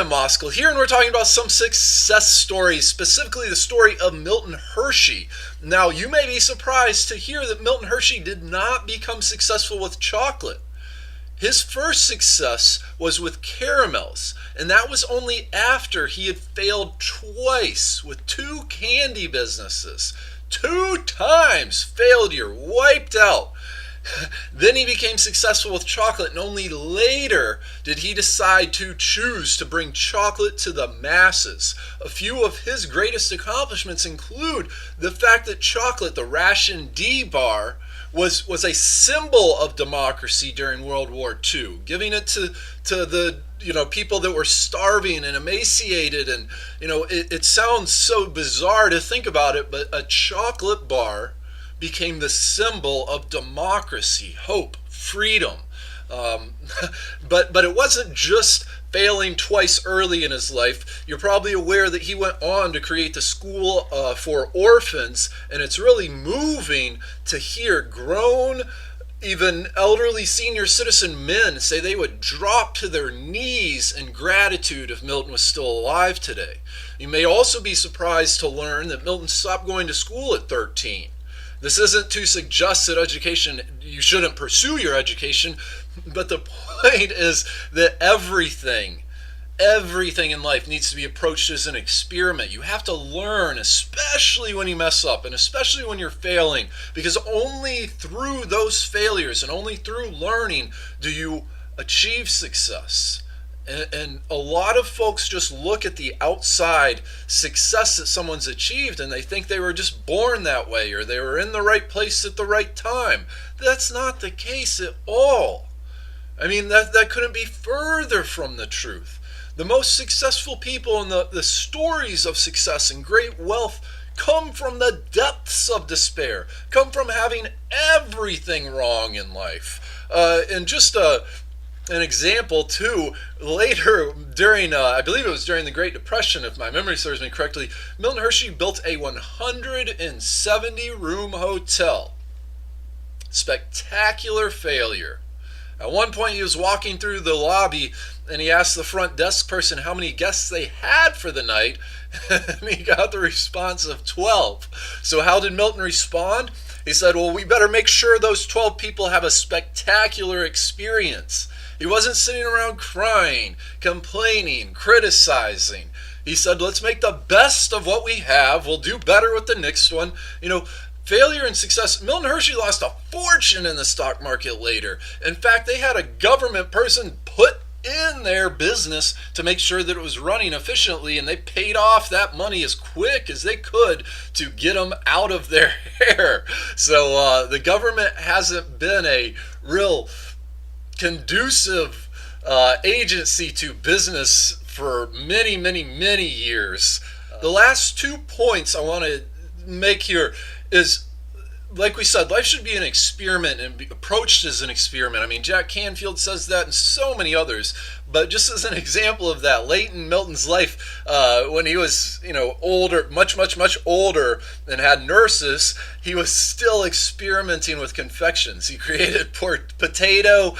am Moskal here, and we're talking about some success stories, specifically the story of Milton Hershey. Now, you may be surprised to hear that Milton Hershey did not become successful with chocolate. His first success was with caramels, and that was only after he had failed twice with two candy businesses. 2 times failure, wiped out. Then he became successful with chocolate, and only later did he decide to choose to bring chocolate to the masses. A few of his greatest accomplishments include the fact that chocolate, the Ration D bar, was a symbol of democracy during World War II, giving it to the people that were starving and emaciated. And it sounds so bizarre to think about it, but a chocolate bar became the symbol of democracy, hope, freedom. But it wasn't just failing twice early in his life. You're probably aware that he went on to create the school for orphans, and it's really moving to hear grown, even elderly senior citizen men say they would drop to their knees in gratitude if Milton was still alive today. You may also be surprised to learn that Milton stopped going to school at 13. This isn't to suggest that you shouldn't pursue your education, but the point is that everything in life needs to be approached as an experiment. You have to learn, especially when you mess up and especially when you're failing, because only through those failures and only through learning do you achieve success. And a lot of folks just look at the outside success that someone's achieved and they think they were just born that way or they were in the right place at the right time. That's not the case at all. I mean, that couldn't be further from the truth. The most successful people and the stories of success and great wealth come from the depths of despair, come from having everything wrong in life. And just an example too, later during, I believe it was during the Great Depression, if my memory serves me correctly, Milton Hershey built a 170-room hotel. Spectacular failure. At one point he was walking through the lobby and he asked the front desk person how many guests they had for the night, and he got the response of 12. So how did Milton respond? He said, well, we better make sure those 12 people have a spectacular experience. He wasn't sitting around crying, complaining, criticizing. He said, let's make the best of what we have. We'll do better with the next one. Failure and success. Milton Hershey lost a fortune in the stock market later. In fact, they had a government person put in their business to make sure that it was running efficiently, and they paid off that money as quick as they could to get them out of their hair. So the government hasn't been a real conducive agency to business for many, many, many years. The last 2 points I want to make here is, like we said, life should be an experiment and be approached as an experiment. I mean, Jack Canfield says that and so many others. But just as an example of that, late in Milton's life, when he was, older, much, much, much older and had nurses, he was still experimenting with confections. He created potato,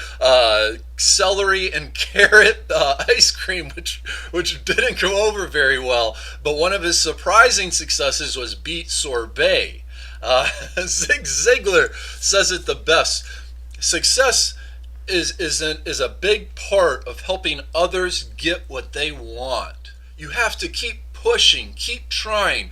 celery, and carrot ice cream, which didn't go over very well. But one of his surprising successes was beet sorbet. Zig Ziglar says it the best. Success is a big part of helping others get what they want. You have to keep pushing, keep trying.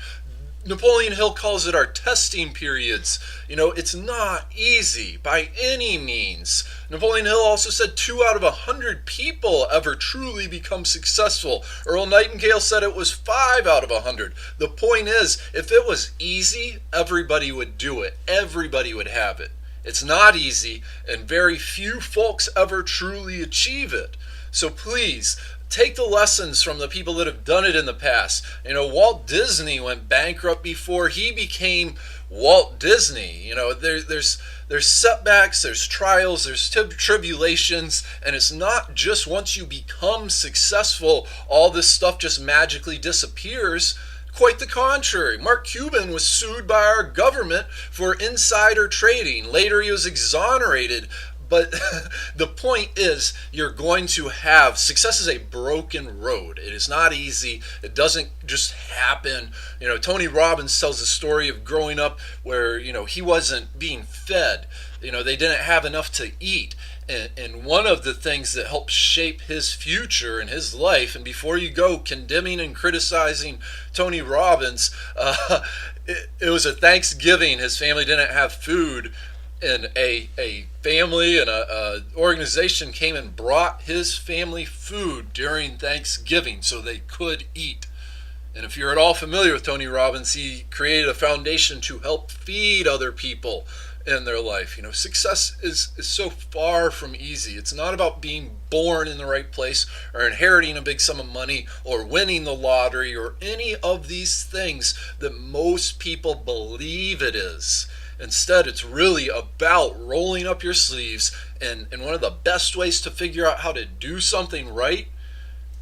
Napoleon Hill calls it our testing periods. It's not easy by any means. Napoleon Hill also said 2 out of 100 people ever truly become successful. Earl Nightingale said it was 5 out of 100. The point is, if it was easy, everybody would do it. Everybody would have it. It's not easy, and very few folks ever truly achieve it. So please, take the lessons from the people that have done it in the past. Walt Disney went bankrupt before he became Walt Disney. There's setbacks, there's trials, there's tribulations, and it's not just once you become successful, all this stuff just magically disappears. Quite the contrary. Mark Cuban was sued by our government for insider trading. Later he was exonerated. But the point is, you're going to have success is a broken road. It is not easy. It doesn't just happen. Tony Robbins tells the story of growing up where, he wasn't being fed. They didn't have enough to eat. And one of the things that helped shape his future and his life, and before you go condemning and criticizing Tony Robbins, it was a Thanksgiving. His family didn't have food, and a family and a organization came and brought his family food during Thanksgiving so they could eat. And if you're at all familiar with Tony Robbins, he created a foundation to help feed other people in their life. Success is so far from easy. It's not about being born in the right place or inheriting a big sum of money or winning the lottery or any of these things that most people believe it is. Instead, it's really about rolling up your sleeves, and one of the best ways to figure out how to do something right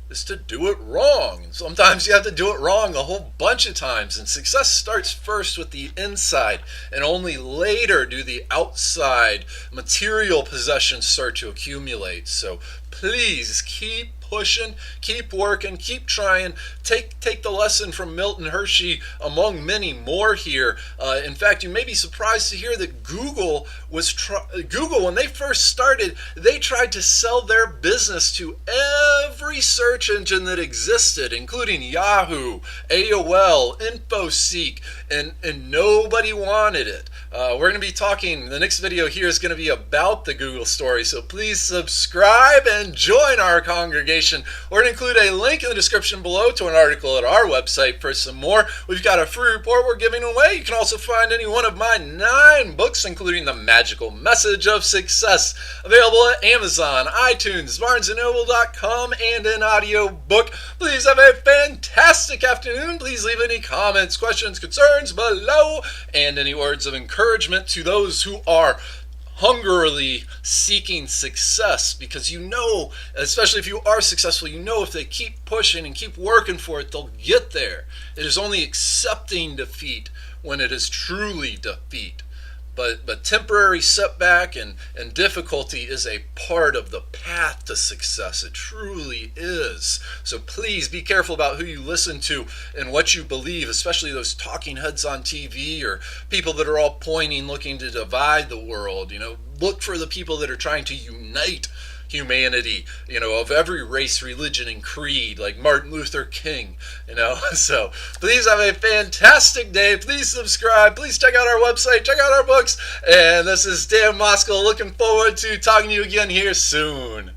is to do it wrong. And sometimes you have to do it wrong a whole bunch of times, and success starts first with the inside, and only later do the outside material possessions start to accumulate. So please keep pushing, keep working, keep trying. Take the lesson from Milton Hershey, among many more here. In fact, you may be surprised to hear that Google when they first started, they tried to sell their business to every search engine that existed, including Yahoo, AOL, InfoSeek, and nobody wanted it. We're going to be talking, the next video here is going to be about the Google story, so please subscribe and join our congregation. We're going to include a link in the description below to an article at our website for some more. We've got a free report we're giving away. You can also find any one of my 9 books, including The Magical Message of Success, available at Amazon, iTunes, BarnesandNoble.com, and an audio book. Please have a fantastic afternoon. Please leave any comments, questions, concerns below, and any words of encouragement to those who are hungrily seeking success, because especially if you are successful, if they keep pushing and keep working for it, they'll get there. It is only accepting defeat when it is truly defeat. But temporary setback and difficulty is a part of the path to success. It truly is. So please be careful about who you listen to and what you believe, especially those talking heads on TV or people that are all pointing, looking to divide the world. Look for the people that are trying to unite humanity, of every race, religion, and creed, like Martin Luther King, So please have a fantastic day. Please subscribe. Please check out our website. Check out our books. And this is Dan Moskal, looking forward to talking to you again here soon.